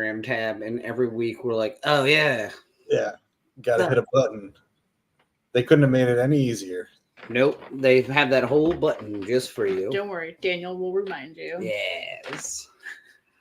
Instagram tab, and every week we're like, oh yeah. Yeah. Got to hit a button. They couldn't have made it any easier. Nope. They have that whole button just for you. Don't worry. Daniel will remind you. Yes.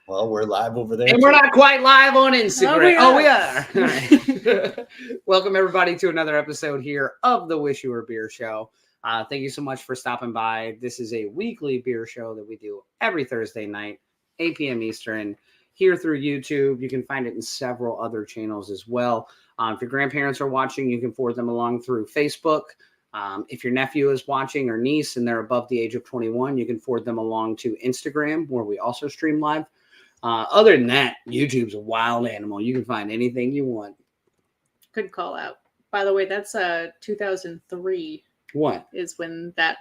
Well, we're live over there. And we're not quite live on Instagram. Oh, we are. Welcome, everybody, to another episode here of the Wish You Were Beer Show. Thank you so much for stopping by. This is a weekly beer show that we do every Thursday night, 8 p.m. Eastern, here through YouTube. You can find it in several other channels as well. If your grandparents are watching, you can forward them along through Facebook. If your nephew is watching or niece and they're above the age of 21, you can forward them along to Instagram, where we also stream live. Other than that, YouTube's a wild animal. You can find anything you want. Good call out. By the way, that's 2003. What? Is when that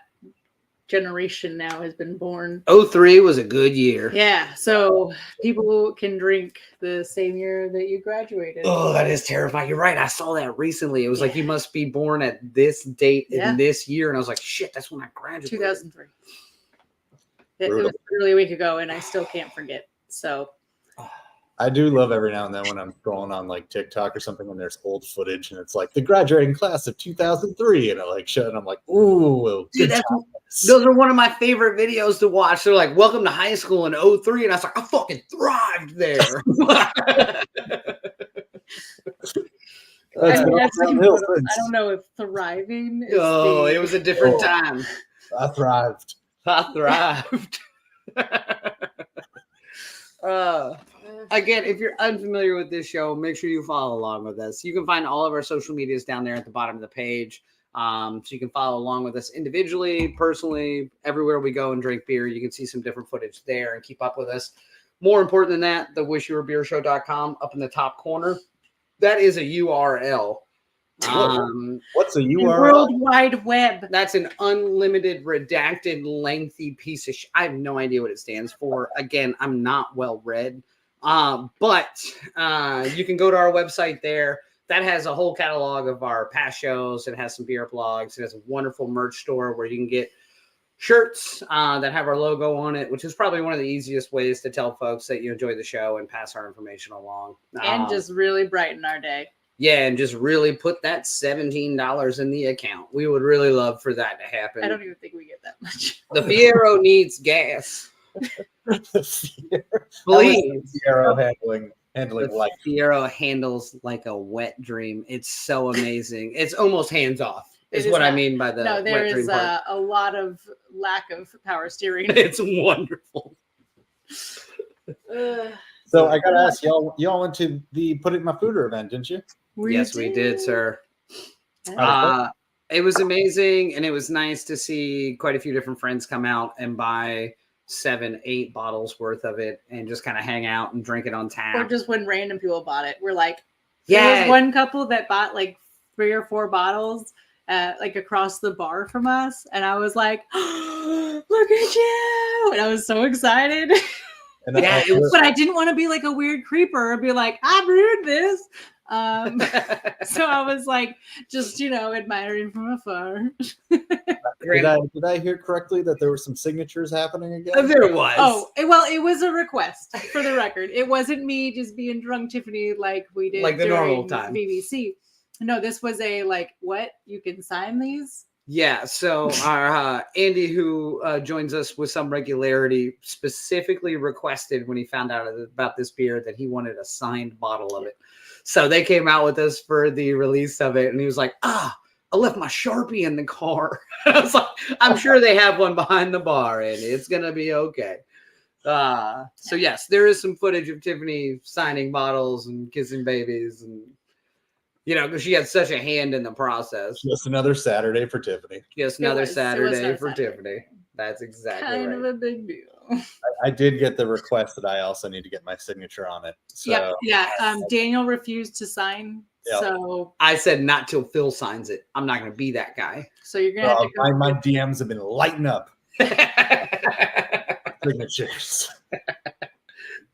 generation now has been born. 03 was a good year. Yeah, so people can drink the same year that you graduated. Oh, that is terrifying. You're right. I saw that recently. It was like you must be born at this date in this year. And I was like, shit, that's when I graduated. 2003. It was literally a week ago, and I still can't forget. So I do love every now and then when I'm scrolling on like TikTok or something and there's old footage and it's like the graduating class of 2003 and I like shut and I'm like, ooh, dude, those are one of my favorite videos to watch. They're like, welcome to high school in 03. And I was like, I fucking thrived there. I don't know if thriving is it was a different time. I thrived. Again, if you're unfamiliar with this show, make sure you follow along with us. You can find all of our social medias down there at the bottom of the page. So you can follow along with us individually, personally, everywhere we go and drink beer. You can see some different footage there and keep up with us. More important than that, the wishyouwerebeershow.com up in the top corner. That is a URL. What's a URL? World Wide Web. That's an unlimited, redacted, lengthy piece of I have no idea what it stands for. Again, I'm not well read. But you can go to our website there. That has a whole catalog of our past shows. It has some beer blogs. It has a wonderful merch store where you can get shirts that have our logo on it, which is probably one of the easiest ways to tell folks that you enjoy the show and pass our information along. And just really brighten our day. Yeah, and just really put that $17 in the account. We would really love for that to happen. I don't even think we get that much. The Fiero needs gas. Please. Fiero handling life. Fiero handles like a wet dream. It's so amazing. It's almost hands off. Is what I mean by the no. There wet is dream part. A lot of lack of power steering. It's wonderful. So I gotta ask y'all went to the Put It in My Fooder event, didn't you? Yes, we did, sir. It was amazing, and it was nice to see quite a few different friends come out and buy 7-8 bottles worth of it and just kind of hang out and drink it on tap. Or just when random people bought it. We're like, there was one couple that bought like 3 or 4 bottles like across the bar from us. And I was like, oh, look at you. And I was so excited. And but I didn't want to be like a weird creeper and be like, I brewed this. So I was like, just, admiring from afar. Did I hear correctly that there were some signatures happening again? There was. Oh, well, it was a request for the record. It wasn't me just being drunk Tiffany like we did like the normal time. BBC. No, this was a what? You can sign these? Yeah, so our Andy, who joins us with some regularity, specifically requested when he found out about this beer that he wanted a signed bottle of it. So they came out with us for the release of it, and he was like, I left my Sharpie in the car. I was like, I'm sure they have one behind the bar, and it's going to be okay. So, yes, there is some footage of Tiffany signing bottles and kissing babies and because she had such a hand in the process. Just another Saturday for Tiffany. Just another Saturday for Tiffany. That's exactly kind of a big deal. I did get the request that I also need to get my signature on it. So. Yeah. Daniel refused to sign. Yep. So I said not till Phil signs it. I'm not going to be that guy. So you're going to have to go. My DMs have been lighting up. Signatures.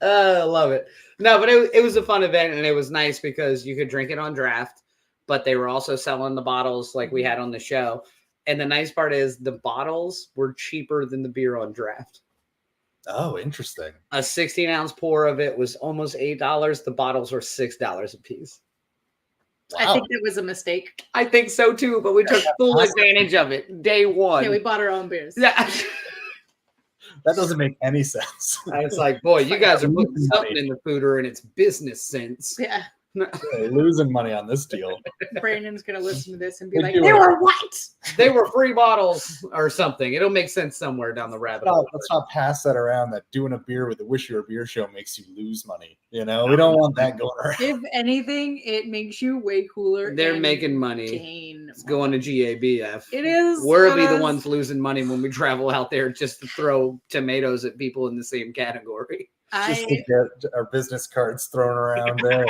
I love it. No, but it was a fun event, and it was nice because you could drink it on draft, but they were also selling the bottles like we had on the show. And the nice part is the bottles were cheaper than the beer on draft. Oh, interesting. A 16-ounce pour of it was almost $8. The bottles were $6 a piece. Wow. I think that was a mistake. I think so too, but we took full advantage of it day one. Yeah, we bought our own beers. Yeah. That doesn't make any sense. I was like, boy, you guys are putting something in the fooder and it's business sense. Yeah. They're losing money on this deal. Brandon's going to listen to this and be They like, do they it. were what? They were free bottles or something. It'll make sense somewhere down the rabbit hole. Let's not pass that around that doing a beer with the Wish You Were Beer show makes you lose money. You know, we don't want that going around. If anything, it makes you way cooler. They're and making money. gain It's more. going to GABF. It is. We'll be it the is. ones losing money when we travel out there just to throw tomatoes at people in the same category. Just to get our business cards thrown around there.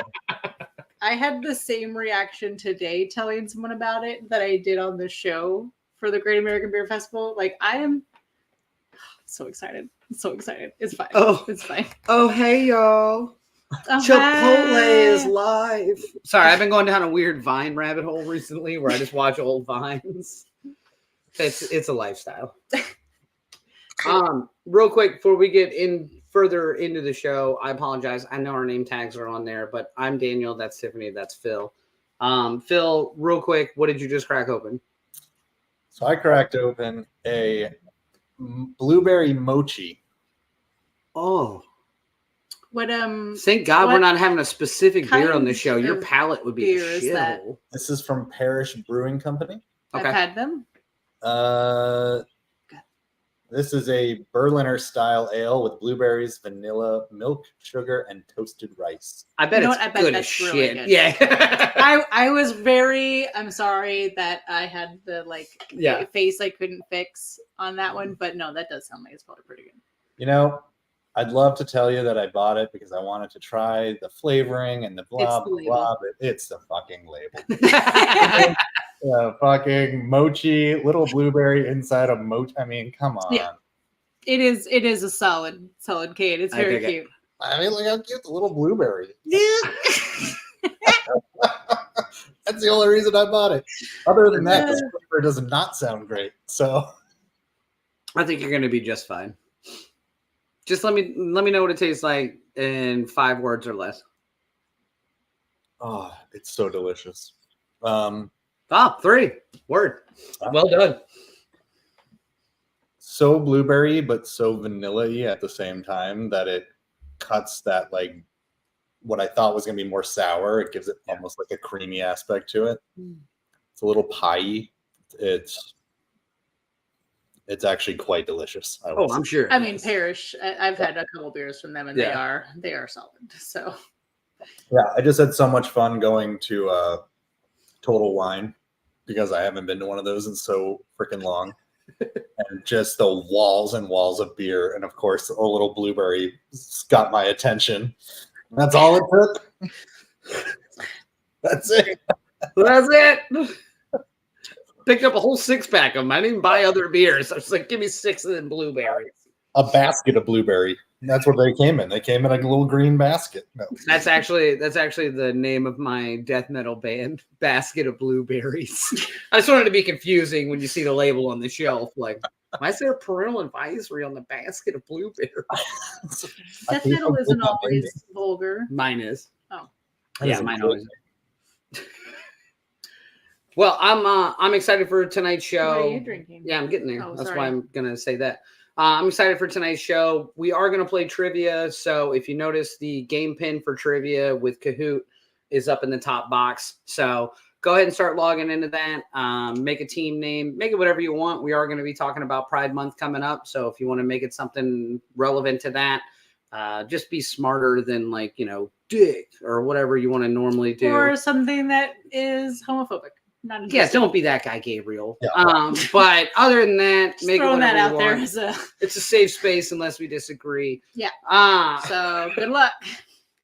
I had the same reaction today telling someone about it that I did on the show for the Great American Beer Festival. Like, I am so excited. So excited. It's fine. Oh. It's fine. Oh, hey, y'all. Chipotle is live. Sorry, I've been going down a weird Vine rabbit hole recently where I just watch old Vines. It's a lifestyle. Real quick before we get in further into the show, I apologize. I know our name tags are on there, but I'm Daniel. That's Tiffany. That's Phil. Phil, real quick, what did you just crack open? So I cracked open a blueberry mochi. Oh, What thank God what we're not having a specific beer on the kind show. Your of palate would be beer a is that? shithole. This is from Parish Brewing Company. Okay. I've had them. This is a Berliner style ale with blueberries, vanilla, milk, sugar, and toasted rice. I bet You know it's what? I bet good as that's shit. really good. Yeah. I was I'm sorry that I had the face I couldn't fix on that one, but no, that does sound like it's probably pretty good. You know, I'd love to tell you that I bought it because I wanted to try the flavoring and the blah, It's the blah, blah, label. but it's the fucking label. Fucking mochi, little blueberry inside a mochi. I mean, come on. Yeah. It is a solid cane. It's very cute. I mean, look how cute the little blueberry. That's the only reason I bought it. Other than that, this flavor does not sound great. So I think you're going to be just fine. Just let me know what it tastes like in 5 words or less. oh, it's so delicious. 3 word. Well done. So blueberry, but so vanilla-y at the same time that it cuts that, like, what I thought was going to be more sour. It gives it almost like a creamy aspect to it. It's a little pie-y. It's actually quite delicious. I'm sure. I mean, Parish. I've had a couple beers from them, and they are solid. So yeah, I just had so much fun going to Total Wine because I haven't been to one of those in so freaking long. And just the walls and walls of beer, and of course, a little blueberry got my attention. That's all it took. That's it. That's it. Picked up a whole 6-pack of them. I didn't even buy other beers. I was like, give me 6 of them blueberries. A basket of blueberry. That's what they came in. They came in a little green basket. No. That's actually the name of my death metal band, Basket of Blueberries. I just wanted to be confusing when you see the label on the shelf. Like, why is there a parental advisory on the basket of blueberries? death metal isn't always vulgar. Mine is. Oh, yeah, mine always is. Well, I'm excited for tonight's show. What are you drinking? Yeah, I'm getting there. Oh, That's sorry. why I'm gonna say that. I'm excited for tonight's show. We are going to play trivia. So if you notice, the game pin for trivia with Kahoot is up in the top box. So go ahead and start logging into that. Make a team name. Make it whatever you want. We are going to be talking about Pride Month coming up. So if you want to make it something relevant to that, just be smarter than dick or whatever you want to normally do. Or something that is homophobic. Not Yeah, don't be that guy, Gabriel. Yeah. But other than that, Just make it throwing whatever that you out there want. as a It's a safe space unless we disagree. Yeah. So good luck.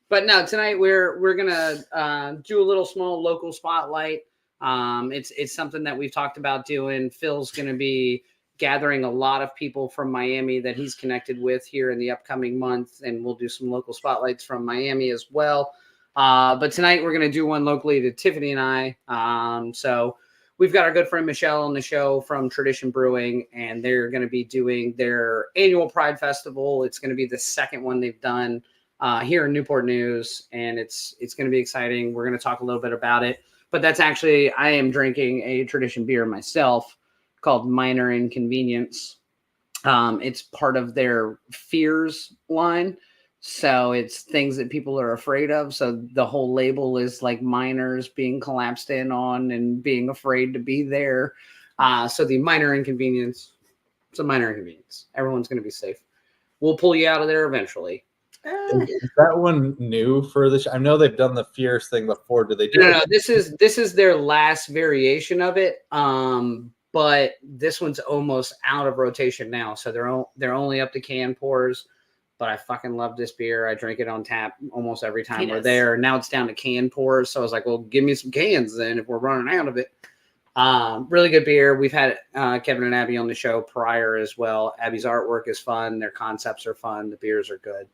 But no, tonight we're gonna do a little small local spotlight. It's something that we've talked about doing. Phil's gonna be gathering a lot of people from Miami that he's connected with here in the upcoming month, and we'll do some local spotlights from Miami as well. But tonight we're going to do one locally to Tiffany and I. So we've got our good friend Michele on the show from Tradition Brewing, and they're going to be doing their annual Pride Festival. It's going to be the second one they've done here in Newport News, and it's going to be exciting. We're going to talk a little bit about it, but that's actually, I am drinking a Tradition beer myself called Minor Inconvenience. It's part of their Fears line. So it's things that people are afraid of. So the whole label is like minors being collapsed in on and being afraid to be there. So the minor inconvenience, it's a minor inconvenience. Everyone's going to be safe. We'll pull you out of there eventually. Is that one new for this? I know they've done the Fierce thing before. Do they do No, this is their last variation of it. But this one's almost out of rotation now. So they're only up to can pours. But I fucking love this beer. I drink it on tap almost every time we're there. Now it's down to can pours. So I was like, well, give me some cans then if we're running out of it. Really good beer. We've had Kevin and Abby on the show prior as well. Abby's artwork is fun. Their concepts are fun. The beers are good.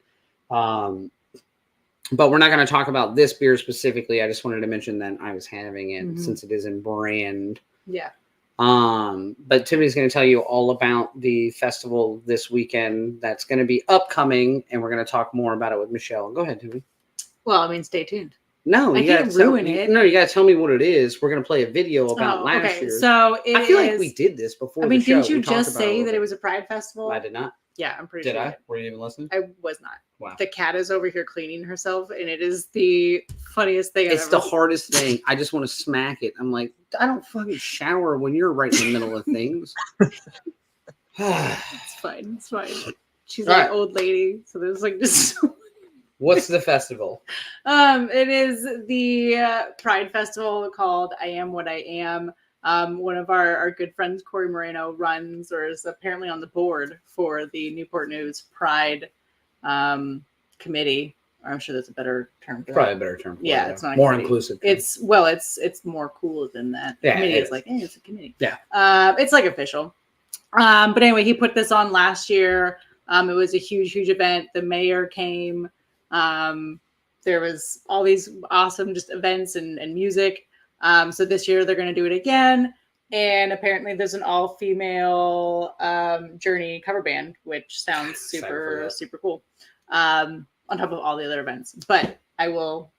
But we're not going to talk about this beer specifically. I just wanted to mention that I was having it since it is in brand. Yeah. But Timmy's going to tell you all about the festival this weekend that's going to be upcoming, and we're going to talk more about it with Michele. Go ahead, Timmy. Well, I mean, stay tuned. No, you can't ruin it. No, you got to tell me what it is. We're going to play a video about last year. So I feel like we did this before. I mean, didn't you just say that it was a Pride festival? I did not. Yeah, I'm pretty sure. Did I? Were you even listening? I was not. Wow. The cat is over here cleaning herself, and it is the funniest thing It's the hardest thing. I just want to smack it. I'm like, I don't fucking shower when you're right in the middle of things. It's fine. It's fine. She's like an old lady, so there's like just. What's the festival? It is the Pride Festival called I Am What I Am. One of our good friends, Corey Moreno, runs or is apparently on the board for the Newport News Pride committee. Or I'm sure that's a better term. Probably a better term. Yeah, it's not more inclusive. It's more cool than that. Yeah, committee is like, it's a committee. Yeah. It's like official. But anyway, he put this on last year. It was a huge event. The mayor came. There was all these awesome just events and music. So this year they're going to do it again. And apparently there's an all-female Journey cover band, which sounds super cool. On top of all the other events. But I will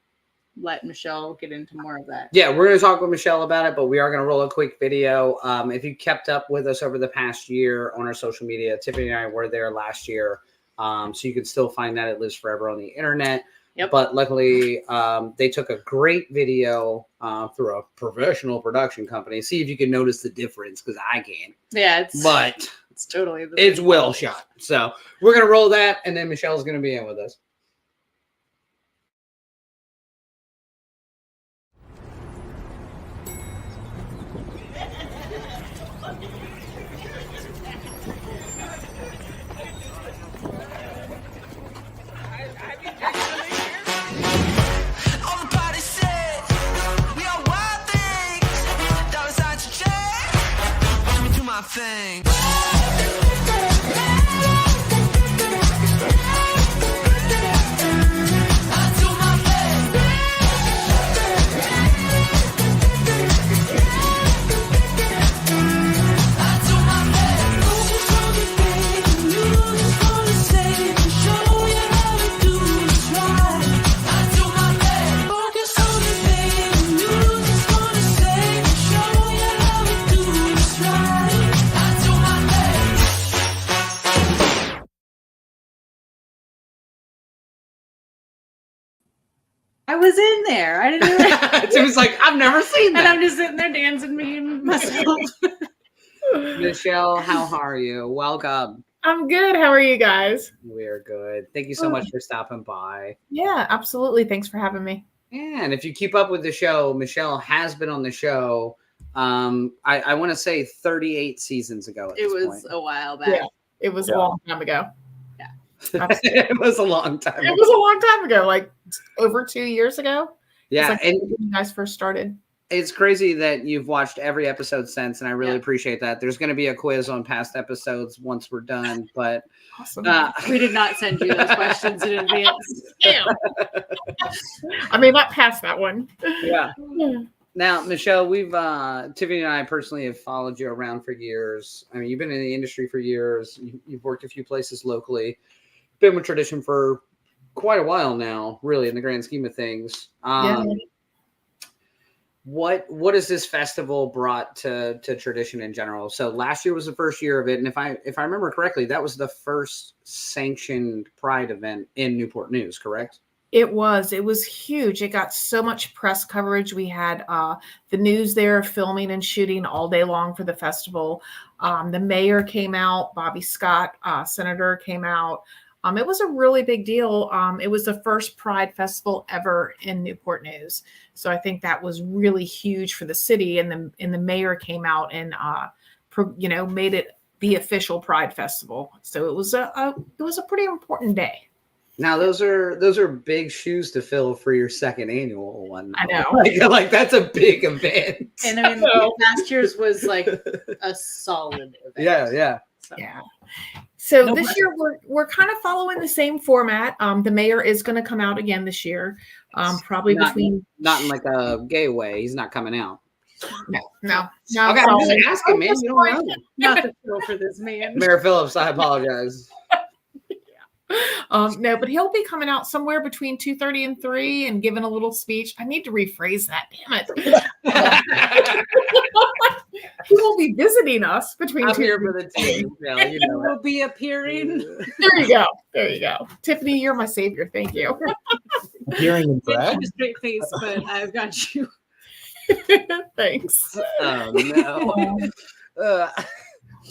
let Michele get into more of that. Yeah, we're going to talk with Michele about it, but we are going to roll a quick video. If you kept up with us over the past year on our social media, Tiffany and I were there last year. So you can still find that. It lives forever on the internet. Yep. But luckily, they took a great video through a professional production company. See if you can notice the difference, because I can. Yeah, it's totally it's well shot. So we're going to roll that, and then Michelle's going to be in with us. Thing. I was in there. I didn't know that. It was like, I've never seen that. And I'm just sitting there dancing me and myself. Michele, how are you? Welcome. I'm good. How are you guys? We're good. Thank you so much for stopping by. Yeah, absolutely. Thanks for having me. Yeah, and if you keep up with the show, Michele has been on the show. I want to say 38 seasons ago. It was a while back. Yeah, it was a long time ago. It was a long time ago. It was a long time ago, like over 2 years ago. Yeah, like and when you guys first started. It's crazy that you've watched every episode since, and I really appreciate that. There's going to be a quiz on past episodes once we're done, but awesome. We did not send you those questions in advance. Damn. I mean, not past that one. Yeah. Now, Michele, we've Tiffany and I personally have followed you around for years. I mean, you've been in the industry for years. You've worked a few places locally. Been with Tradition for quite a while now, really, in the grand scheme of things. What has this festival brought to Tradition in general? So last year was the first year of it, and if I remember correctly, that was the first sanctioned Pride event in Newport News, correct? It was huge. It got so much press coverage. We had the news there filming and shooting all day long for the festival. The mayor came out, Bobby Scott, senator came out. It was a really big deal. It was the first Pride festival ever in Newport News. So I think that was really huge for the city. And the mayor came out and, made it the official Pride festival. So it was a pretty important day. Now those are big shoes to fill for your second annual one. I know. Like that's a big event. And I mean, last year's was like a solid event. Yeah. Yeah. So this year we're kind of following the same format. The mayor is going to come out again this year. Probably not in like a gay way. He's not coming out. No. Okay, I'm just asking, man. You don't know. Not the feel for this man. Mayor Phillips, I apologize. No, but he'll be coming out somewhere between 2:30 and 3 and giving a little speech. I need to rephrase that. Damn it. He will be visiting us between. I'm here for the team. Yeah, you know will be appearing. There you go. Tiffany, you're my savior. Thank you. Hearing and brag. A straight face, but I've got you. Thanks. Oh no.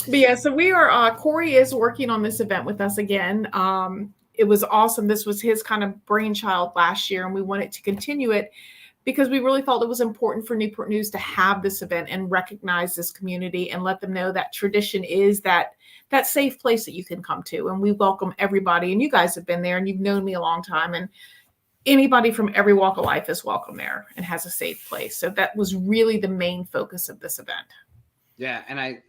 But yeah, so we are, Corey is working on this event with us again. It was awesome. This was his kind of brainchild last year, and we wanted to continue it because we really felt it was important for Newport News to have this event and recognize this community and let them know that Tradition is that safe place that you can come to. And we welcome everybody. And you guys have been there and you've known me a long time. And anybody from every walk of life is welcome there and has a safe place. So that was really the main focus of this event. Yeah. And I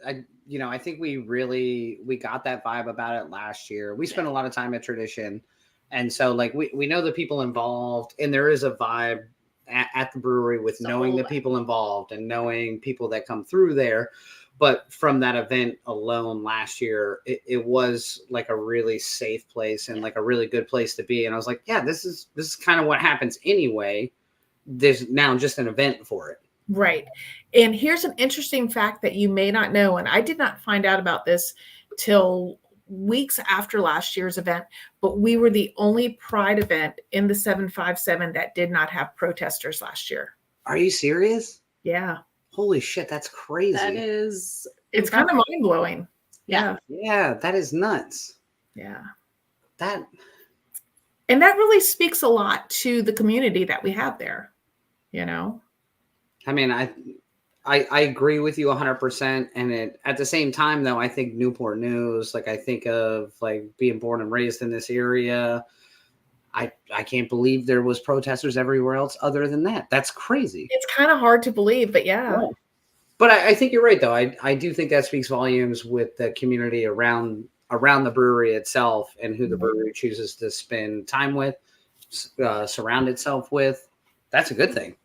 think we got that vibe about it last year. We spent a lot of time at Tradition. And so like we know the people involved, and there is a vibe at the brewery with knowing the people involved and knowing people that come through there. But from that event alone last year, it was like a really safe place and like a really good place to be. And I was like, yeah, this is kind of what happens anyway. There's now just an event for it. Right. And here's an interesting fact that you may not know. And I did not find out about this till weeks after last year's event, but we were the only Pride event in the 757 that did not have protesters last year. Are you serious? Yeah. Holy shit, that's crazy. That is. It's kind of mind blowing. Yeah. Yeah, that is nuts. Yeah. And that really speaks a lot to the community that we have there, I mean, I agree with you 100%. And at the same time, though, I think Newport News, like I think of like being born and raised in this area. I can't believe there was protesters everywhere else other than that. That's crazy. It's kind of hard to believe, but yeah. Right. But I think you're right, though. I do think that speaks volumes with the community around the brewery itself and who the brewery chooses to spend time with, surround itself with. That's a good thing.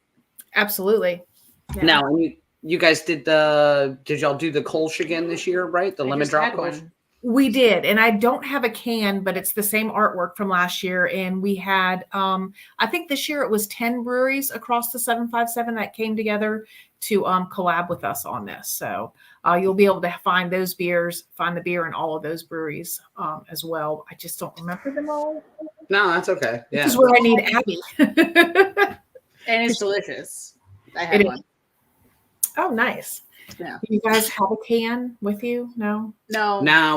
Absolutely. Yeah. Now, you guys did y'all do the Kolsch again this year, right? The lemon drop Kolsch? We did. And I don't have a can, but it's the same artwork from last year. And we had, I think this year it was 10 breweries across the 757 that came together to collab with us on this. So you'll be able to find the beer in all of those breweries as well. I just don't remember them all. No, that's okay. Yeah. This is where I need Abby. And it's delicious. I had one. Oh, nice. Yeah. You guys have a can with you? No,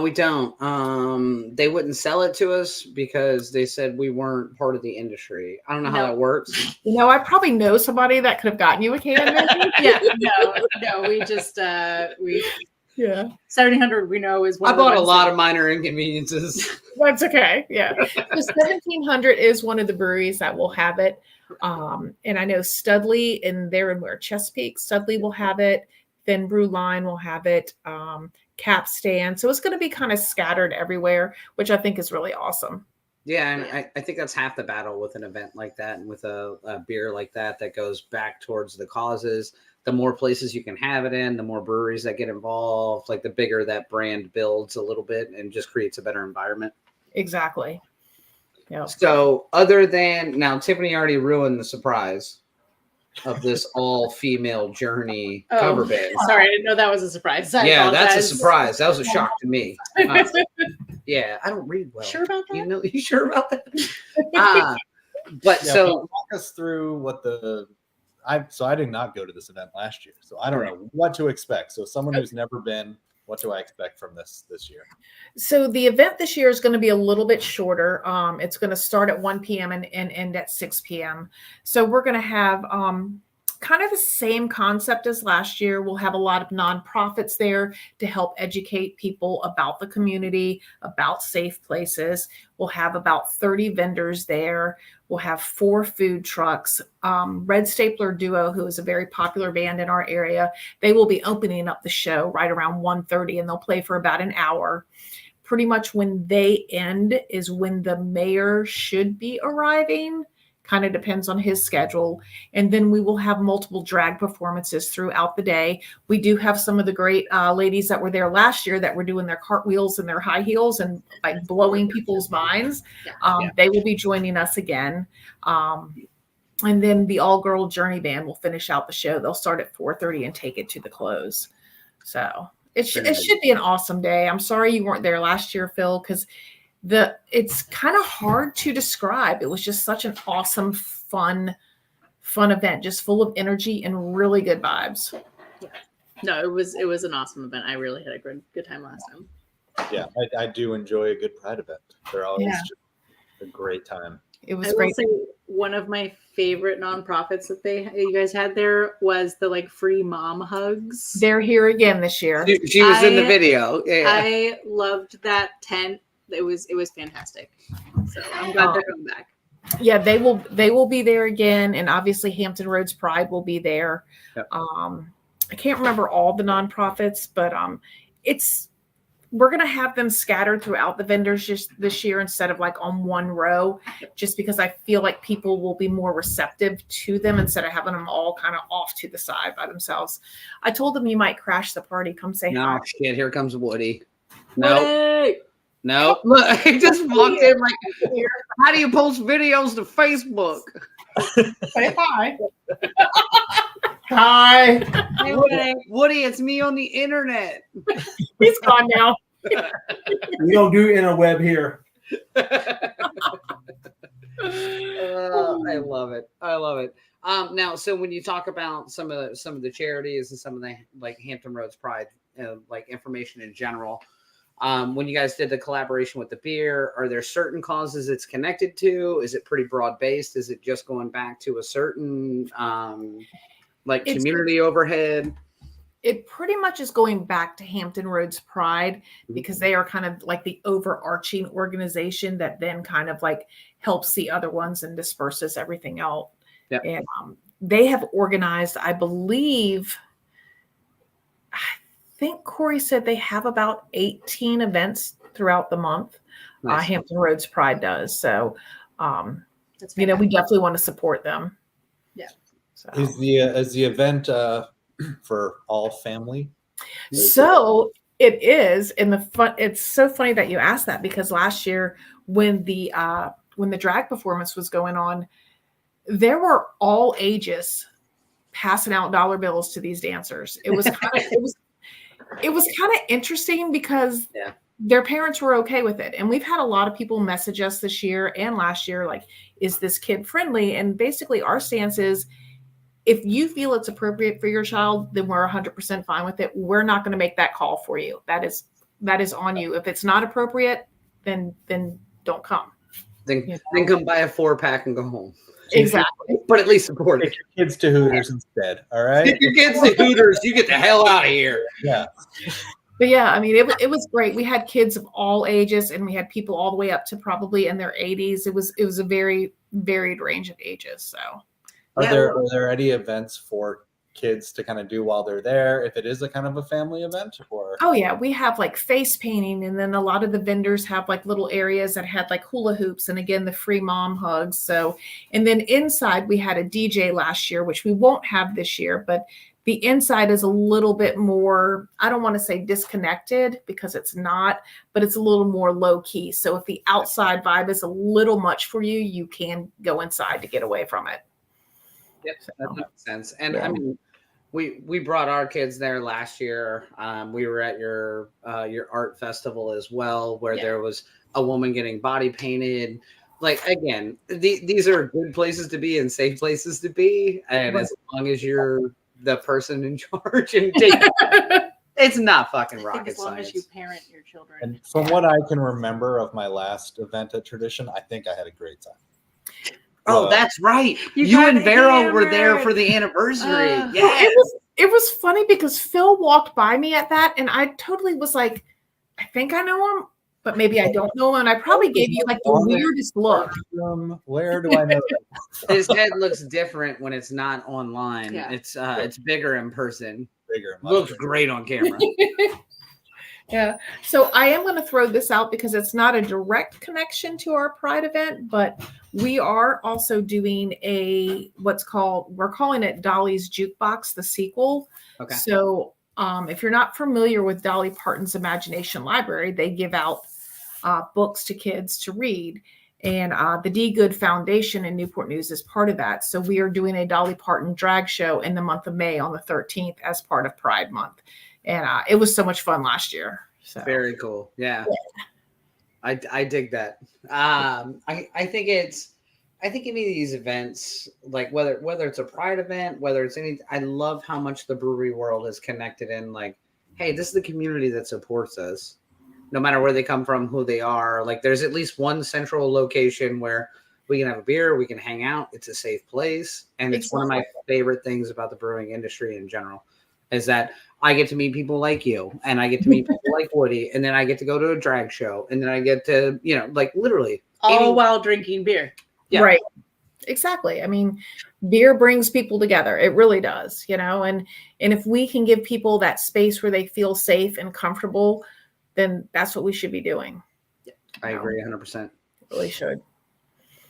we don't. They wouldn't sell it to us because they said we weren't part of the industry. I don't know how that works. I probably know somebody that could have gotten you a can. Yeah, no, we just 1700 we know is one. I bought a lot of minor inconveniences. That's okay. Yeah, the 1700 is one of the breweries that will have it. And I know Studley, and they're in Chesapeake. Studley will have it. Then Brew Line will have it, Capstan. So it's going to be kind of scattered everywhere, which I think is really awesome. Yeah, and I think that's half the battle with an event like that, and with a beer like that goes back towards the causes. The more places you can have it in, the more breweries that get involved, like the bigger that brand builds a little bit and just creates a better environment. Exactly. Yeah. So other than now, Tiffany already ruined the surprise of this all-female journey cover band. Sorry, I didn't know that was a surprise. I Yeah, that's a apologize. surprise. That was a shock to me. Yeah, I don't read well. Sure about that? You sure about that? But Yeah, so walk us through what I did not go to this event last year, so I don't know what to expect. So someone who's never been, what do I expect from this year? So the event this year is going to be a little bit shorter. It's going to start at 1 p.m. and end at 6 p.m. So we're going to have kind of the same concept as last year. We'll have a lot of nonprofits there to help educate people about the community, about safe places. We'll have about 30 vendors there. We'll have 4 food trucks. Red Stapler Duo, who is a very popular band in our area, they will be opening up the show right around 1:30, and they'll play for about an hour. Pretty much when they end is when the mayor should be arriving. Kind of depends on his schedule. And then we will have multiple drag performances throughout the day. We do have some of the great ladies that were there last year that were doing their cartwheels and their high heels and like blowing people's minds. They will be joining us again. And then the all-girl Journey Band will finish out the show. They'll start at 4:30 and take it to the close. So it should be an awesome day. I'm sorry you weren't there last year, Phil, because it's kind of hard to describe. It was just such an awesome, fun event, just full of energy and really good vibes. Yeah. No, it was an awesome event. I really had a good time last time. Yeah, I do enjoy a good Pride event. They're always just a great time. It was great. great. Will say one of my favorite nonprofits that you guys had there was the like free mom hugs. They're here again this year. She was in the video. Yeah. I loved that tent. It was fantastic. So I'm glad they're coming back. Yeah, they will be there again, and obviously Hampton Roads Pride will be there. Yep. I can't remember all the nonprofits, but we're going to have them scattered throughout the vendors just this year instead of like on one row, just because I feel like people will be more receptive to them instead of having them all kind of off to the side by themselves. I told them you might crash the party. Come say hi. No shit, here comes Woody. No. No, look, he just walked in like, how do you post videos to Facebook? Say hi. Hi. Hey, Woody, it's me on the internet. He's gone now. We don't do interweb here. I love it. I love it. Now, so when you talk about some of the charities and some of the like Hampton Roads Pride, like information in general, when you guys did the collaboration with the beer, are there certain causes it's connected to? Is it pretty broad based? Is it just going back to a certain community overhead? It pretty much is going back to Hampton Roads Pride because they are kind of like the overarching organization that then kind of like helps the other ones and disperses everything out. Yep. And they have organized, I believe, I think Corey said they have about 18 events throughout the month. Nice. Hampton Roads Pride does. So, we definitely want to support them. Yeah. So. Is the event for all family? So it is, and it's so funny that you asked that because last year when the drag performance was going on, there were all ages passing out dollar bills to these dancers. It was kind of it was kind of interesting because their parents were okay with it. And we've had a lot of people message us this year and last year, like, is this kid friendly? And basically our stance is, if you feel it's appropriate for your child, then we're 100% fine with it. We're not going to make that call for you. That is on you. If it's not appropriate, then don't come. Then come buy a 4-pack and go home. Exactly. But at least support it. Take your kids to Hooters instead. All right. Take your kids to Hooters. You get the hell out of here. Yeah. But yeah, I mean, it was great. We had kids of all ages, and we had people all the way up to probably in their 80s. It was a very varied range of ages. So. Are there any events for kids to kind of do while they're there, if it is a kind of a family event? Or Oh yeah, we have like face painting, and then a lot of the vendors have like little areas that had like hula hoops, and again the free mom hugs. So, and then inside we had a DJ last year, which we won't have this year, but the inside is a little bit more, I don't want to say disconnected because it's not, but it's a little more low key. So if the outside vibe is a little much for you, you can go inside to get away from it. Yep, that makes sense. And I mean, we brought our kids there last year. We were at your art festival as well, where there was a woman getting body painted. Like, again, these are good places to be and safe places to be. And as long as you're the person in charge and take it's not fucking rocket as long science. as you parent your children. And from what I can remember of my last event at Tradition, I think I had a great time. Oh, that's right. You got and Vero were there hammered. for the anniversary. Yeah, it was funny because Phil walked by me at that, and I totally was like, I think I know him, but maybe I don't know him. And I probably gave you like the weirdest look. Where do I know that? His head looks different when it's not online. Yeah. It's bigger in person. Bigger. Looks great on camera. Yeah. So I am going to throw this out because it's not a direct connection to our Pride event, but we are also doing we're calling it Dolly's Jukebox, the sequel. Okay. So if you're not familiar with Dolly Parton's Imagination Library, they give out books to kids to read. And the D Good Foundation in Newport News is part of that. So we are doing a Dolly Parton drag show in the month of May on the 13th as part of Pride Month. And it was so much fun last year. So. Very cool. Yeah. I dig that. I think any of these events, like whether it's a Pride event, whether it's I love how much the brewery world is connected in, like, hey, this is the community that supports us. No matter where they come from, who they are, like there's at least one central location where we can have a beer, we can hang out. It's a safe place. And it's one of my favorite things about the brewing industry in general is that I get to meet people like you and I get to meet people like Woody. And then I get to go to a drag show. And then I get to, like literally. All while drinking beer. Yeah. Right. Exactly. I mean, beer brings people together. It really does, and if we can give people that space where they feel safe and comfortable, then that's what we should be doing. I agree 100%. Really should.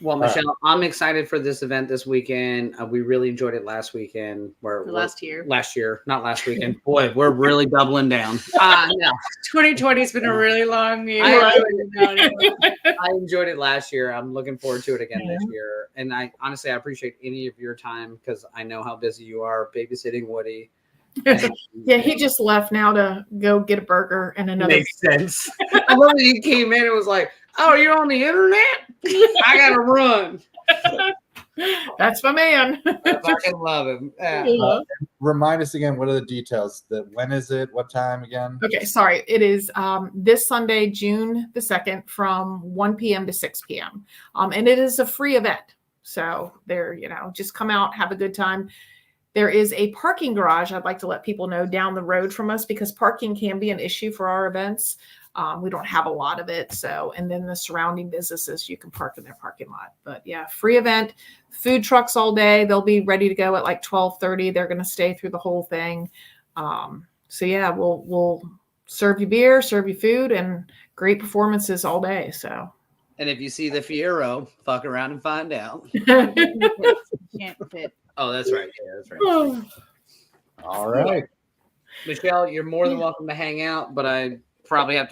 Well, Michele, I'm excited for this event this weekend. We really enjoyed it last weekend. Last year, not last weekend. Boy, we're really doubling down. No. 2020 has been a really long year. I enjoyed it last year. I'm looking forward to it again this year. And I honestly, I appreciate any of your time because I know how busy you are babysitting Woody. Yeah, he just left now to go get a burger and another. Makes sense. I love that he came in and was like, "Oh, you're on the internet? I gotta run." That's my man. I fucking love him. Remind us again, what are the details? When is it? What time again? Okay, sorry. It is this Sunday, June the 2nd from 1 p.m. to 6 p.m. And it is a free event. So there, just come out, have a good time. There is a parking garage, I'd like to let people know, down the road from us because parking can be an issue for our events. We don't have a lot of it. So, and then the surrounding businesses, you can park in their parking lot. But yeah, free event, food trucks all day. They'll be ready to go at like 12:30. They're going to stay through the whole thing. So yeah, we'll serve you beer, serve you food, and great performances all day. So. And if you see the Fiero, fuck around and find out. Can't fit. Oh, that's right. Yeah, that's right. All right. Michele, you're more than welcome to hang out, but you probably have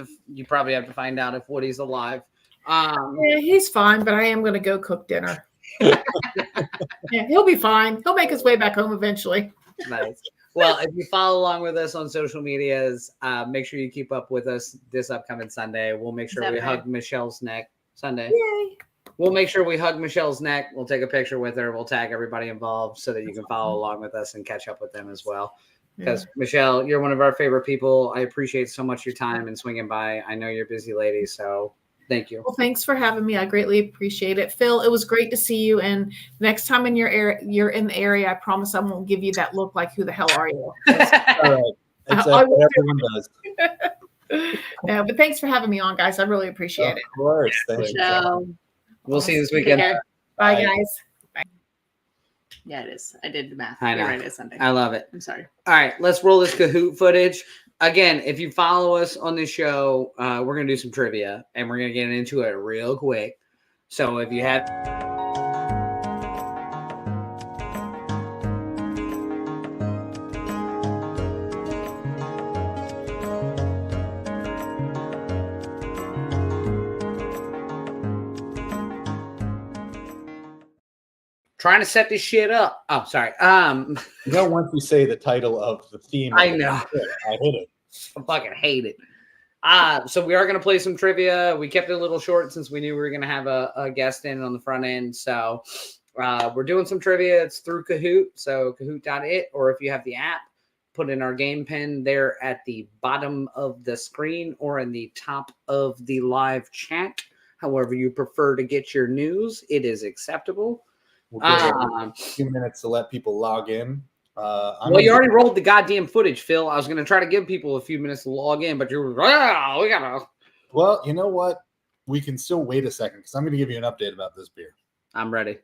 to find out if Woody's alive. Yeah, he's fine, but I am going to go cook dinner. Yeah, he'll be fine. He'll make his way back home eventually. Nice. Well, if you follow along with us on social medias, make sure you keep up with us this upcoming Sunday. We'll make sure we hug Michele's neck Sunday. Yay. We'll make sure we hug Michelle's neck. We'll take a picture with her. We'll tag everybody involved so that you can follow along with us and catch up with them as well. Because Michele, you're one of our favorite people. I appreciate so much your time and swinging by. I know you're a busy lady, so thank you. Well, thanks for having me. I greatly appreciate it. Phil, it was great to see you. And next time you're in the area, I promise I won't give you that look like, who the hell are you? All right. It's what everyone does. Yeah, but thanks for having me on, guys. I really appreciate it. Of course. Thank you. We'll see you this weekend. Bye, guys. Bye. Yeah, it is. I did the math. I know. You're right. It's Sunday. I love it. I'm sorry. All right, let's roll this Kahoot footage. Again, if you follow us on this show, we're going to do some trivia, and we're going to get into it real quick. So if you have... Trying to set this shit up. Oh, sorry. You know, once you say the title of the theme, I know. I hit it. I fucking hate it. So we are going to play some trivia. We kept it a little short since we knew we were going to have a guest in on the front end. So we're doing some trivia. It's through Kahoot. So Kahoot.it, or if you have the app, put in our game pen there at the bottom of the screen or in the top of the live chat. However you prefer to get your news, it is acceptable. We'll give a few minutes to let people log in. Well, you already rolled the goddamn footage, Phil. I was going to try to give people a few minutes to log in, but you're we gotta. Well, you know what? We can still wait a second because I'm going to give you an update about this beer. I'm ready.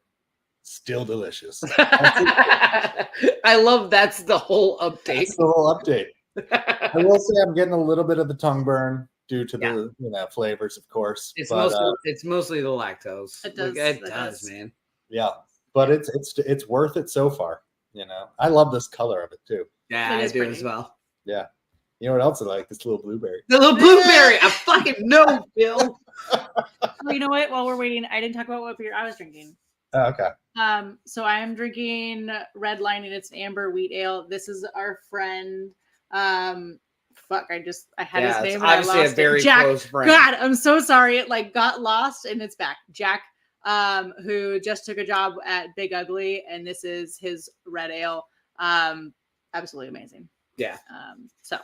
Still delicious. I love that's the whole update. That's the whole update. I will say I'm getting a little bit of the tongue burn due to the flavors, of course. It's but, mostly the lactose. It does. It does, man. Yeah, but it's worth it so far. You know, I love this color of it too. Yeah, I do as well. Yeah. You know what else I like? This little blueberry. The little blueberry. I fucking know, Phil. Well, you know what? While we're waiting, I didn't talk about what beer I was drinking. Oh, okay. So I am drinking Red Line, and it's an amber wheat ale. This is our friend. I had his name and I lost a very it. Jack. Close friend. God, I'm so sorry. It got lost and it's back. Jack, who just took a job at Big Ugly, and this is his red ale. Absolutely amazing. Yeah. So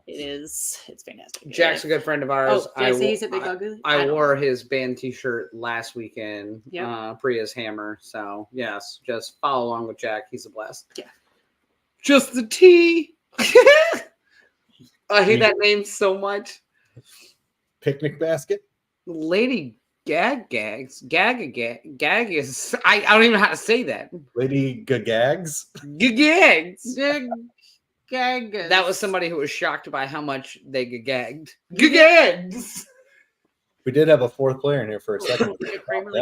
it's fantastic. Jack's a good friend of ours. Oh, did I say he's at Big Ugly? I wore his band t-shirt last weekend. Yep. Priya's Hammer. So yes, just follow along with Jack. He's a blast. Yeah. Just the tea. I hate that name so much. Picnic basket. Lady Gags. Gag is. I don't even know how to say that. Lady Gags. Gags. Gag. That was somebody who was shocked by how much they gagged. Gags. We did have a fourth player in here for a second.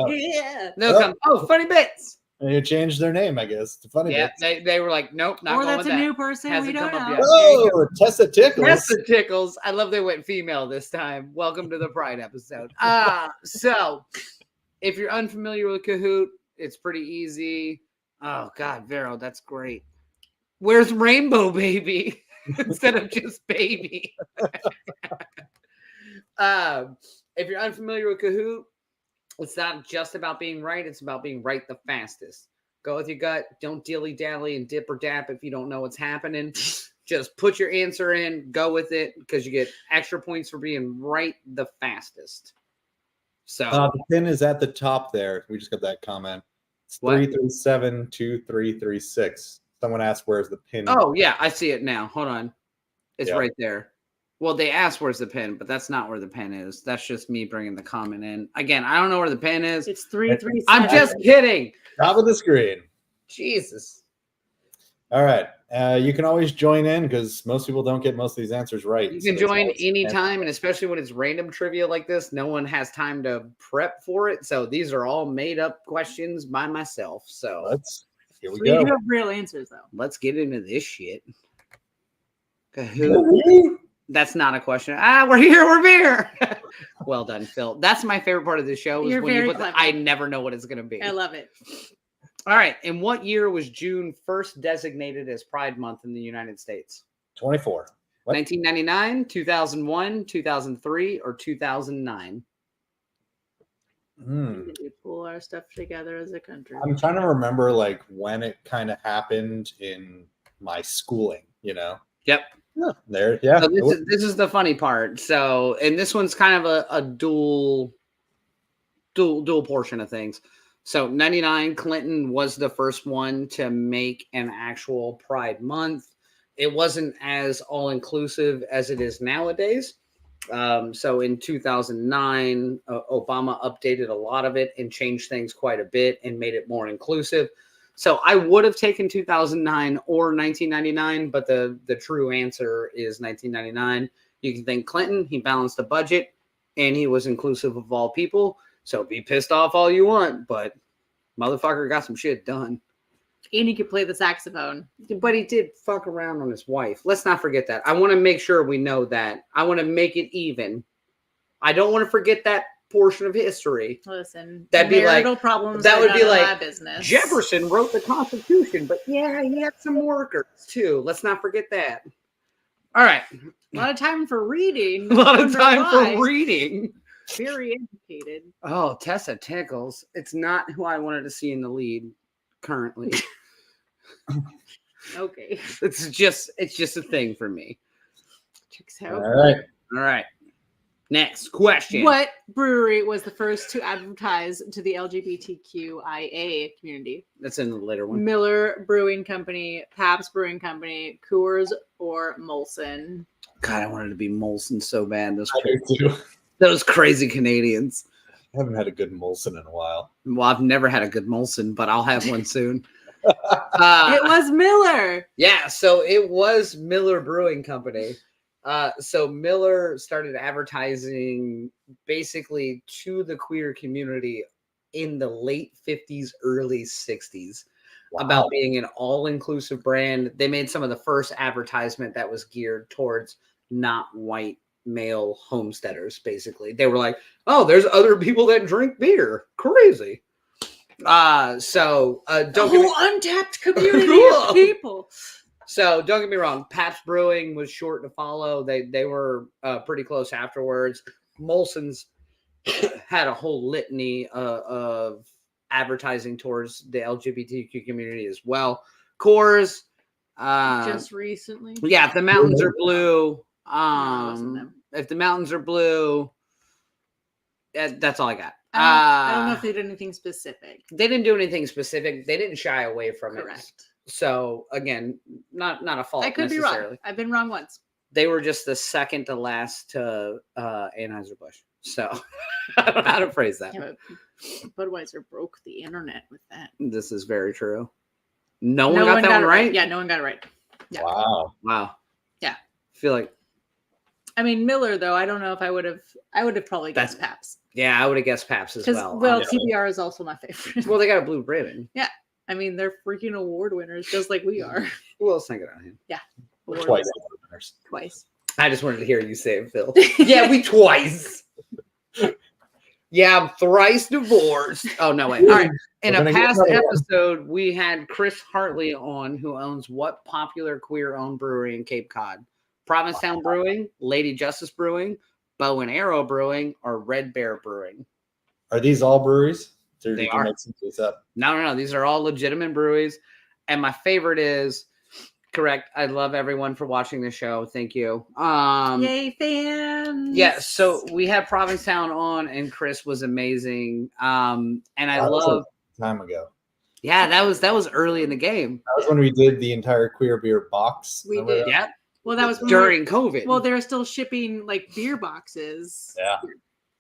Yeah. No, come. Oh, funny bits. And they changed their name, I guess. It's funny. Yeah, they were like, nope, not or going that's with a that. new person. Hasn't We don't come up know. yet. Oh, Tessa Tickles. Tessa Tickles. I love they went female this time. Welcome to the Pride episode. So if you're unfamiliar with Kahoot, it's pretty easy. Oh God, Vero, that's great. Where's Rainbow Baby instead of just baby? If you're unfamiliar with Kahoot, it's not just about being right. It's about being right the fastest. Go with your gut. Don't dilly-dally and dip or dap if you don't know what's happening. Just put your answer in. Go with it because you get extra points for being right the fastest. So the pin is at the top there. We just got that comment. It's 337-2336. Someone asked where's the pin. Oh, yeah. I see it now. Hold on. It's Yep. right there. Well, they asked where's the pin, but that's not where the pin is. That's just me bringing the comment in. Again, I don't know where the pin is. It's 337. I'm just kidding. Top of the screen. Jesus. All right. You can always join in because most people don't get most of these answers right. You can join anytime, and especially when it's random trivia like this, no one has time to prep for it. So these are all made up questions by myself. So here we You go. do have real answers, though. let's get into this shit. That's not a question. We're here. We're here. Well done, Phil. That's my favorite part of the show. Is You're when you very put clever. I never know what it's going to be. I love it. All right. In what year was June first designated as Pride Month in the United States? 24. What? 1999, 2001, 2003, or 2009? We pull our stuff together as a country. I'm trying to remember when it kind of happened in my schooling, Yep. Yeah, there. Yeah. So this is the funny part. So, and this one's kind of a dual portion of things. So 99, Clinton was the first one to make an actual Pride Month. It wasn't as all-inclusive as it is nowadays. So in 2009, Obama updated a lot of it and changed things quite a bit and made it more inclusive. So I would have taken 2009 or 1999, but the true answer is 1999. You can thank Clinton. He balanced the budget, and he was inclusive of all people. So be pissed off all you want, but motherfucker got some shit done. And he could play the saxophone. But he did fuck around on his wife. Let's not forget that. I want to make sure we know that. I want to make it even. I don't want to forget that portion of history. Listen, that'd be like problems. That would be like my business. Jefferson wrote the Constitution, but yeah, he had some workers too. Let's not forget that. All right, a lot of time for reading. A lot of time for reading. Very educated. Oh, Tessa Tickles. It's not who I wanted to see in the lead currently. Okay. It's just a thing for me. Checks out. All right. Next question. What brewery was the first to advertise to the LGBTQIA community? That's in the later one. Miller Brewing Company, Pabst Brewing Company, Coors, or Molson? God, I wanted to be Molson so bad. I do too. Those crazy Canadians. I haven't had a good Molson in a while. Well, I've never had a good Molson, but I'll have one soon. It was Miller. Yeah, so it was Miller Brewing Company. So Miller started advertising basically to the queer community in the late 50s, early 60s about being an all-inclusive brand. They made some of the first advertisement that was geared towards not white male homesteaders, basically. They were like, oh, there's other people that drink beer. Crazy. Don't whole untapped community of people. So don't get me wrong, Pabst Brewing was short to follow. They were pretty close afterwards. Molson's had a whole litany of advertising towards the LGBTQ community as well. Coors, just recently. Yeah, if the mountains are blue, No, if the mountains are blue, that's all I got. I don't know if they did anything specific. They didn't do anything specific. They didn't shy away from it. Correct. So again, not a fault. I could be wrong. I've been wrong once. They were just the second to last to Anheuser-Busch. So I don't know how to phrase that. Yeah, but Budweiser broke the internet with that. This is very true. No one got that one right? Yeah, no one got it right. Yeah. Wow. Yeah. I feel like. I mean, Miller, though, I don't know if I would have probably guessed Pabst. Yeah, I would have guessed Pabst as well. Well, TBR is also my favorite. Well, they got a blue ribbon. Yeah. I mean, they're freaking award winners, just like we are. Well, let's not get on him. Yeah. Twice. I just wanted to hear you say it, Phil. Yeah, we twice. Yeah, I'm thrice divorced. Oh, no, wait. All right. In a past episode, we had Chris Hartley on, who owns what popular queer-owned brewery in Cape Cod? Provincetown Brewing, Lady Justice Brewing, Bow and Arrow Brewing, or Red Bear Brewing? Are these all breweries? They are. No. These are all legitimate breweries. And my favorite is, correct, I love everyone for watching the show. Thank you. Yay, fans. Yeah, so we had Provincetown on, and Chris was amazing. And I love time ago. Yeah, that was early in the game. That was when we did the entire queer beer box. We did. Yeah. Well, that was during COVID. Well, they're still shipping like beer boxes. Yeah.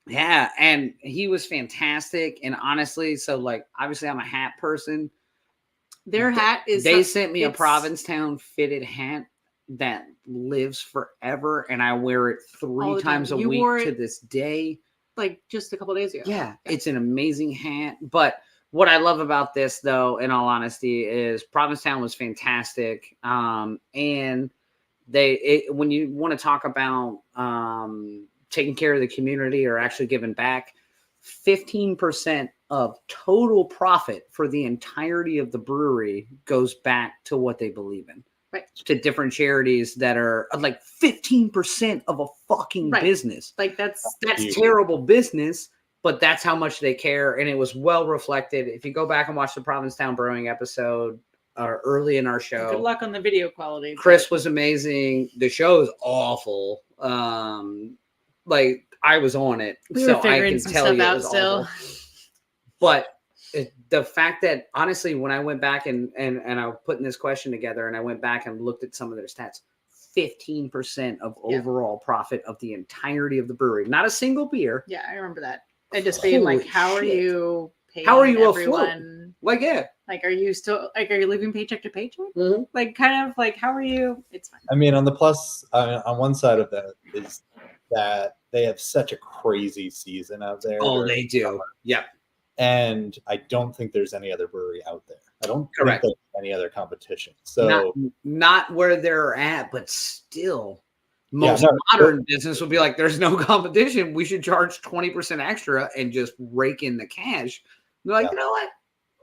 Yeah, and he was fantastic. And honestly, so like obviously I'm a hat person. Their hat is they sent me a Provincetown fitted hat that lives forever, and I wear it 3 times a week to this day. Like just a couple days ago. Yeah, it's an amazing hat. But what I love about this, though, in all honesty, is Provincetown was fantastic. And when you want to talk about taking care of the community or actually giving back, 15% of total profit for the entirety of the brewery goes back to what they believe in. Right. To different charities that are like 15% of a fucking business. Like that's terrible business, but that's how much they care. And it was well reflected. If you go back and watch the Provincetown Brewing episode early in our show. Good luck on the video quality. Chris was amazing. The show is awful. Like I was on it, so I can tell you it was awful. But the fact that honestly, when I went back and I was putting this question together, and I went back and looked at some of their stats, 15% of overall profit of the entirety of the brewery, not a single beer. Yeah, I remember that. And just being like, how are you paying everyone? Afloat? Like, yeah, Like, are you living paycheck to paycheck? Mhm. Like, kind of like, how are you? It's fine. I mean, on the plus, on one side of that is that they have such a crazy season out there. Oh, during they do. summer. Yep. And I don't think there's any other brewery out there. I don't Correct. think there's any other competition. So not where they're at, but still, most Yeah, no, modern business would be like, there's no competition. We should charge 20% extra and just rake in the cash. They're like, Yeah. you know what?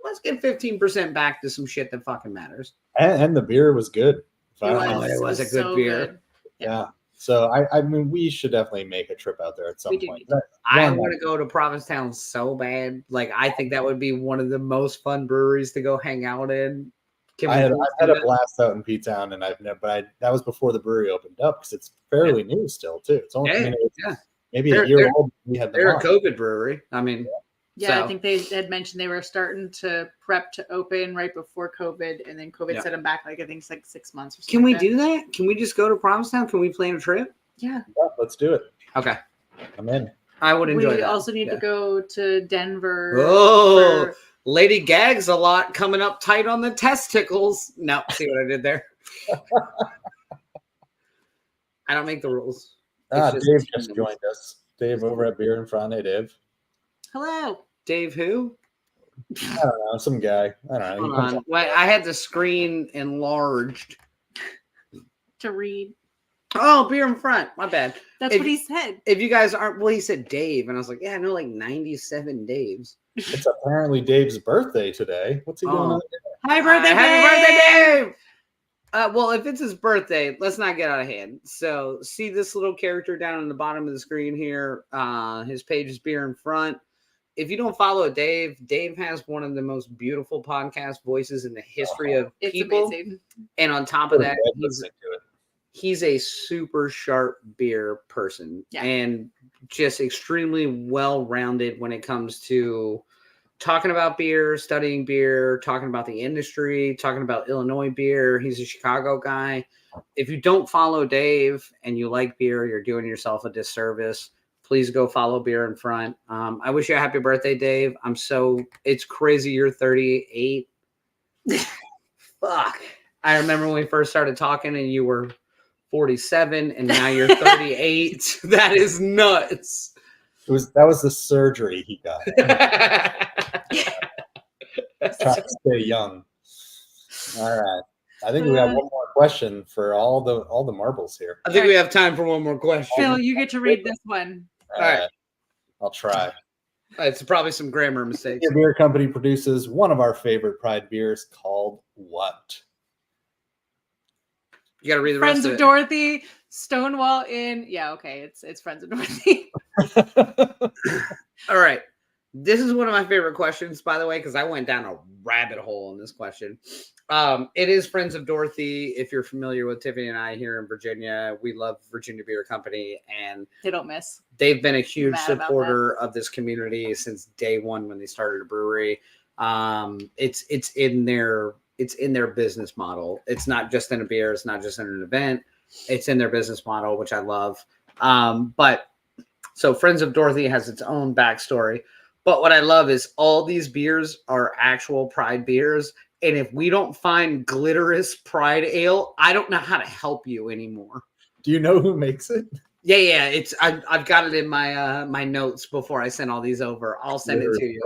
Let's get 15% back to some shit that fucking matters. and the beer was good. It was a good so beer. good. Yeah. So I mean, we should definitely make a trip out there at some We do point. need to. I want to go to Provincetown so bad. Like, I think that would be one of the most fun breweries to go hang out in. I've had a blast out in P-Town, and that was before the brewery opened up because it's fairly new still too. It's only maybe a year old. We had they're a COVID brewery. I mean, I think they had mentioned they were starting to prep to open right before COVID, and then COVID set them back. Like, I think it's like 6 months or something. Can we do that? Can we just go to Provincetown? Can we plan a trip? Yeah. Let's do it. Okay. I'm in. I would enjoy that. We also need to go to Denver. Oh, Lady Gag's a lot coming up tight on the testicles. No, see what I did there? I don't make the rules. Dave just joined us. Dave over at Beer and Frande. Dave. Hello. Dave who? I don't know. Some guy. I don't know. Hold on. Wait, I had the screen enlarged to read. Oh, beer in front. My bad. That's what he said. If you guys aren't, well, he said Dave, and I was like, yeah, I know like 97 Daves. It's apparently Dave's birthday today. What's he doing on today? Happy birthday, Happy birthday, Dave! Well, if it's his birthday, let's not get out of hand. So, see this little character down on the bottom of the screen here? His page is Beer in Front. If you don't follow Dave, Dave has one of the most beautiful podcast voices in the history of people. Amazing. And on top of that, he's a super sharp beer person and just extremely well-rounded when it comes to talking about beer, studying beer, talking about the industry, talking about Illinois beer. He's a Chicago guy. If you don't follow Dave and you like beer, you're doing yourself a disservice. Please go follow Beer in Front. I wish you a happy birthday, Dave. It's crazy you're 38. Fuck. I remember when we first started talking and you were 47 and now you're 38. That is nuts. That was the surgery he got. Trying to stay young. All right. I think we have one more question for all the marbles here. I think we have time for one more question. Phil, you get to read this one. All right. I'll try. It's probably some grammar mistakes. Your beer company produces one of our favorite Pride beers called what? You got to read the Friends rest of of Dorothy, Stonewall Inn. Yeah, okay. It's Friends of Dorothy. All right. This is one of my favorite questions, by the way, because I went down a rabbit hole in this question. It is Friends of Dorothy. If you're familiar with Tiffany and I here in Virginia, we love Virginia Beer Company, and they don't miss. They've been a huge supporter of this community since day one when they started a brewery. It's in their business model. It's not just in a beer. It's not just in an event. It's in their business model, which I love. So Friends of Dorothy has its own backstory. But what I love is all these beers are actual Pride beers. And if we don't find Glitterous Pride Ale, I don't know how to help you anymore. Do you know who makes it? Yeah. I've got it in my my notes before I send all these over. I'll send it to you.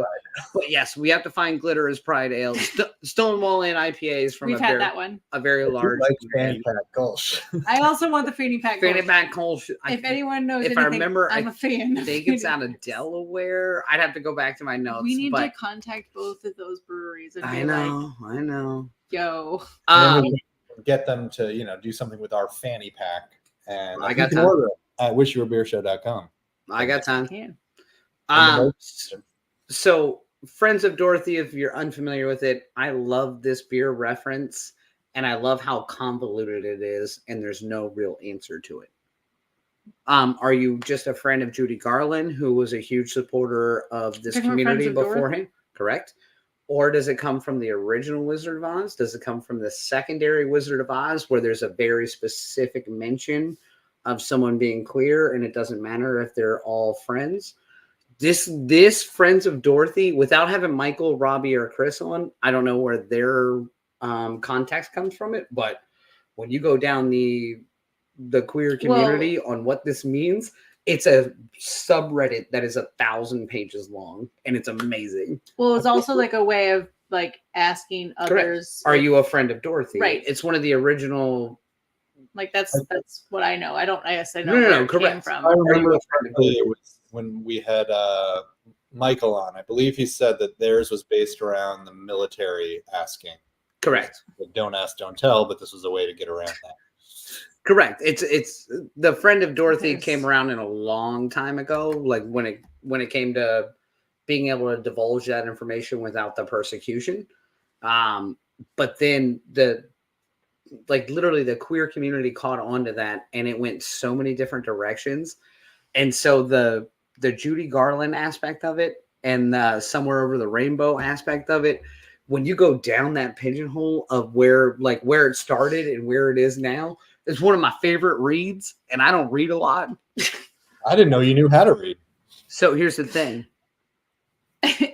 But yes, we have to find Glitterous Pride Ale. Stonewall Inn IPAs from that one. A very large. Like Fanny Pack Kolsch. I also want the Fanny Pack. Fanny Pack Kolsch. If anyone knows if anything, I remember, I'm a fan. I think it's out of Delaware. I'd have to go back to my notes. We need to contact both of those breweries. And I know. Yo. Get them to do something with our Fanny Pack, and I got time. Order it at wishyouabeershow.com. I got time. So Friends of Dorothy, if you're unfamiliar with it, I love this beer reference, and I love how convoluted it is, and there's no real answer to it. Are you just a friend of Judy Garland, who was a huge supporter of this community beforehand? Correct. Or does it come from the original Wizard of Oz? Does it come from the secondary Wizard of Oz, where there's a very specific mention of someone being queer, and it doesn't matter if they're all friends? This Friends of Dorothy, without having Michael, Robbie, or Chris on, I don't know where their context comes from it, but when you go down the queer community on what this means, it's a subreddit that is 1,000 pages long, and it's amazing. Well, it's also like a way of like asking others. Are you a friend of Dorothy? Right. It's one of the original. Like that's what I know. I guess I know No, where it correct. came from. I remember it was when we had Michael on. I believe he said that theirs was based around the military asking. Correct. Don't ask, don't tell, but this was a way to get around that. Correct. It's the Friend of Dorothy came around in a long time ago, like when it came to being able to divulge that information without the persecution. But then literally the queer community caught on to that, and it went so many different directions. And so the Judy Garland aspect of it and the Somewhere Over the Rainbow aspect of it, when you go down that pigeonhole of where it started and where it is now, it's one of my favorite reads, and I don't read a lot. I didn't know you knew how to read. So here's the thing.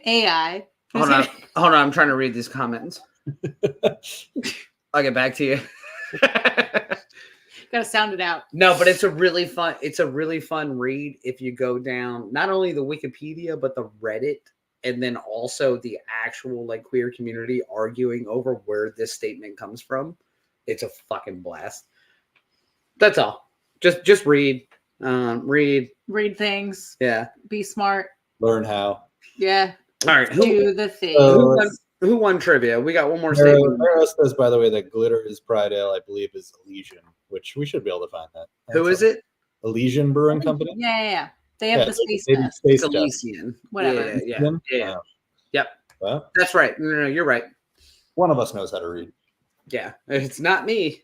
AI. Hold on. I'm trying to read these comments. I'll get back to you. Gotta sound it out. No, but it's a really fun read if you go down not only the Wikipedia but the Reddit, and then also the actual queer community arguing over where this statement comes from. It's a fucking blast. That's all. Just read. Read things. Yeah. Be smart. Learn how. Yeah. All right. Do the thing. Who won trivia? We got one more statement. Mara says, by the way, that Glitter is Pride Ale, I believe, is Elysian, which we should be able to find that. Who is it? Elysian Brewing Company? Yeah. They have the space dust. It's Elysian. Whatever. Yeah. Wow. Yep. Well, that's right. No, you're right. One of us knows how to read. Yeah. It's not me.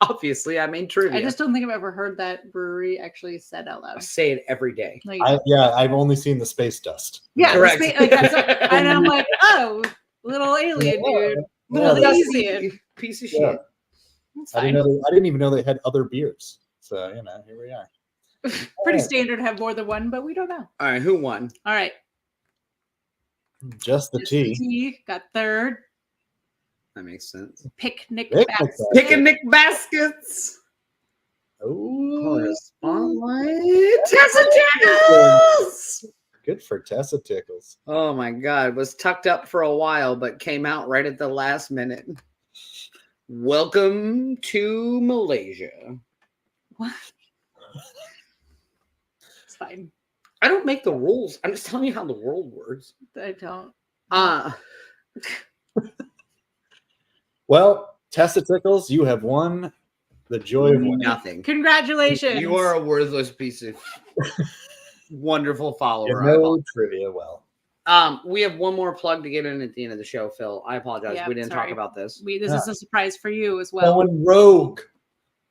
Obviously, I made trivia. I just don't think I've ever heard that brewery actually said out loud. I say it every day. I've only seen the space dust. Yeah. Correct. And I'm like, oh, little alien dude. Little alien. Piece of shit. I didn't even know they had other beers. So, here we are. Pretty standard to have more than one, but we don't know. All right, who won? All right. Just the tea. Got third. That makes sense. Picnic baskets. Picnic baskets. Oh, spotlight. Tessa Tickles. Good for Tessa Tickles. Oh my God. Was tucked up for a while, but came out right at the last minute. Welcome to Malaysia. What? It's fine. I don't make the rules. I'm just telling you how the world works. I don't. Well, Tessa Tickles, you have won the joy of winning. Nothing. Congratulations. You are a worthless piece of wonderful follower. No trivia. Well, we have one more plug to get in at the end of the show, Phil. I apologize. Yeah, we didn't talk about this. This is a surprise for you as well. Going rogue.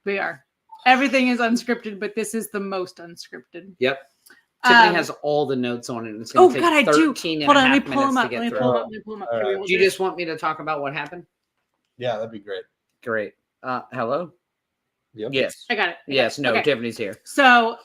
We are. Everything is unscripted, but this is the most unscripted. Yep. Tiffany has all the notes on it. It's going to take 13 Hold on, and a let half me pull them minutes up. to get Let me through. pull them up. Right. Do you just want me to talk about what happened? Yeah, that'd be great. Great. Hello? Yep. Yes. I got it. Yes. No, okay. Tiffany's here. So,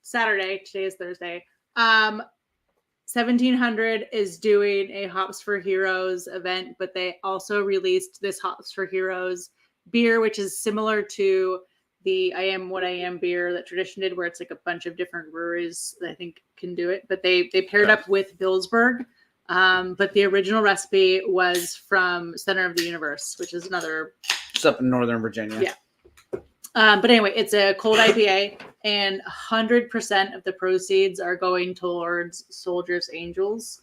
Saturday, today is Thursday. 1700 is doing a Hops for Heroes event, but they also released this Hops for Heroes beer, which is similar to the I Am What I Am beer that Tradition did, where it's like a bunch of different breweries that I think can do it. But they paired up with Billsburg. But the original recipe was from Center of the Universe, which is another. It's up in Northern Virginia. Yeah. But anyway, it's a cold IPA, and 100% of the proceeds are going towards Soldiers Angels.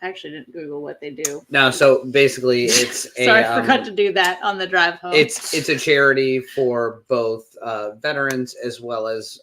I actually didn't Google what they do. No, so basically it's Sorry, I forgot to do that on the drive home. It's a charity for both veterans as well as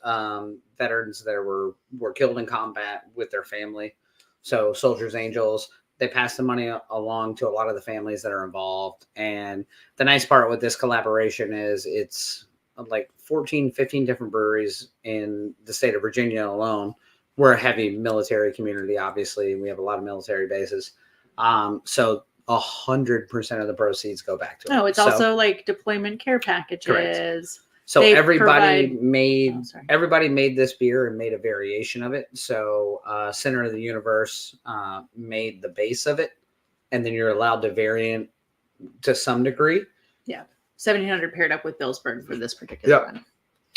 veterans that were killed in combat with their family. So Soldiers Angels, they pass the money along to a lot of the families that are involved. And the nice part with this collaboration is it's like 14, 15 different breweries in the state of Virginia alone. We're a heavy military community, obviously. We have a lot of military bases. So 100% of the proceeds go back to it. Oh, it's also like deployment care packages. Correct. So They everybody provide- made Oh, sorry. everybody made this beer and made a variation of it. So Center of the Universe made the base of it, and then you're allowed to vary to some degree. 1700 paired up with Billsburg for this particular Yep. one.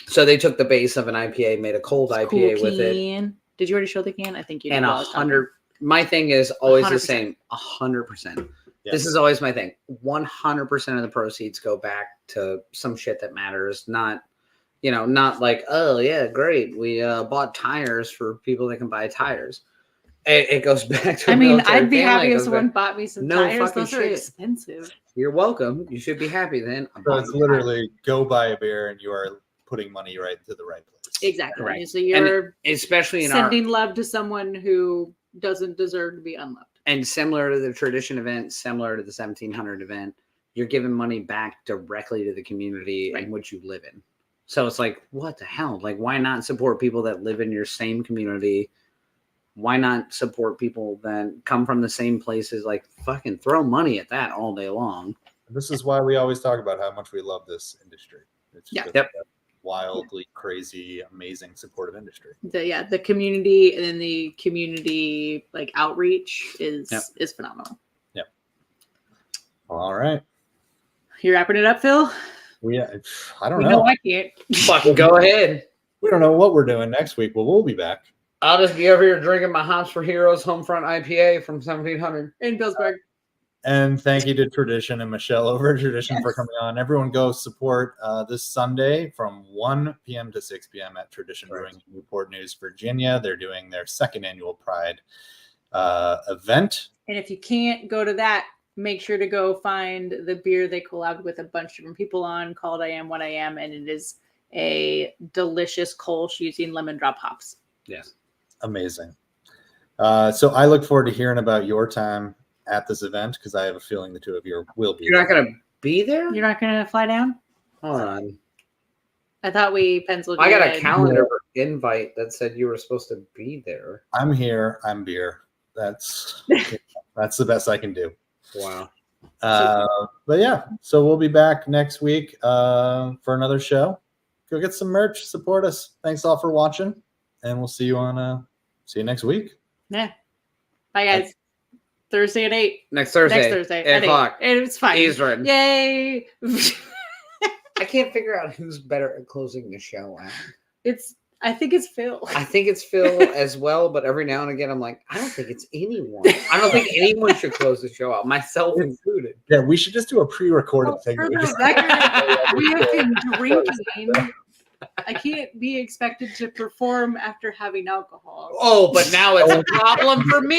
So they took the base of an IPA, made a cold It's IPA cool with it, can. Did you already show the can? I think you did. and while I was talking. 100. My thing is always the 100%. same, 100%. Yeah. This is always my thing. 100% of the proceeds go back to some shit that matters. Not, not like, oh yeah, great, we bought tires for people that can buy tires. It goes back to. I mean, military I'd be family. happy It if goes someone back- bought me some No tires. fucking Those are shit. expensive. You're welcome. You should be happy then. I So bought it's you literally go buy a beer and you are putting money right to the right place. Exactly. Correct. So you're tires. Especially in sending love to someone who doesn't deserve to be unloved. and similar to the tradition event, similar to the 1700 event, you're giving money back directly to the community Right. in which you live in. So it's like, what the hell? Like, why not support people that live in your same community? Why not support people that come from the same places? Like, fucking throw money at that all day long. This is why we always talk about how much we love this industry. It's Yeah. just Yep. a wildly crazy, amazing, supportive industry. The community and then the community like outreach is phenomenal. All right. You wrapping it up, Phil? I don't We know. know I can't. Fucking go ahead. We don't know what we're doing next week, but we'll be back. I'll just be over here drinking my Hops for Heroes Homefront IPA from 1700. In Billsburg. And thank you to Tradition and Michele over at Tradition for coming on. Everyone go support this Sunday from 1 p.m. to 6 p.m. at Tradition Brewing, Newport News, Virginia. They're doing their second annual Pride event. And if you can't go to that, make sure to go find the beer they collabed with a bunch of different people on called I Am What I Am. And it is a delicious Kolsch using lemon drop hops. Yes. Amazing. So I look forward to hearing about your time at this event because I have a feeling the two of you will be. You're not going to be there? You're not going to fly down? Hold on. I thought we penciled. I you got a in. calendar invite that said you were supposed to be there. I'm here. I'm beer. That's the best I can do. Wow. But yeah, so we'll be back next week for another show. Go get some merch. Support us. Thanks all for watching, and we'll see you next week. Yeah. Bye, guys. Thursday at 8. Next Thursday. Next Thursday 8 at 8. o'clock. It's fine. Eastern. Yay. I can't figure out who's better at closing the show out. I think it's Phil. I think it's Phil as well, but every now and again I'm like, I don't think it's anyone. I don't think anyone should close the show out, myself included. Yeah, we should just do a pre-recorded thing. For We the just- record, we have been drinking. I can't be expected to perform after having alcohol. Oh, but now it's a problem for me.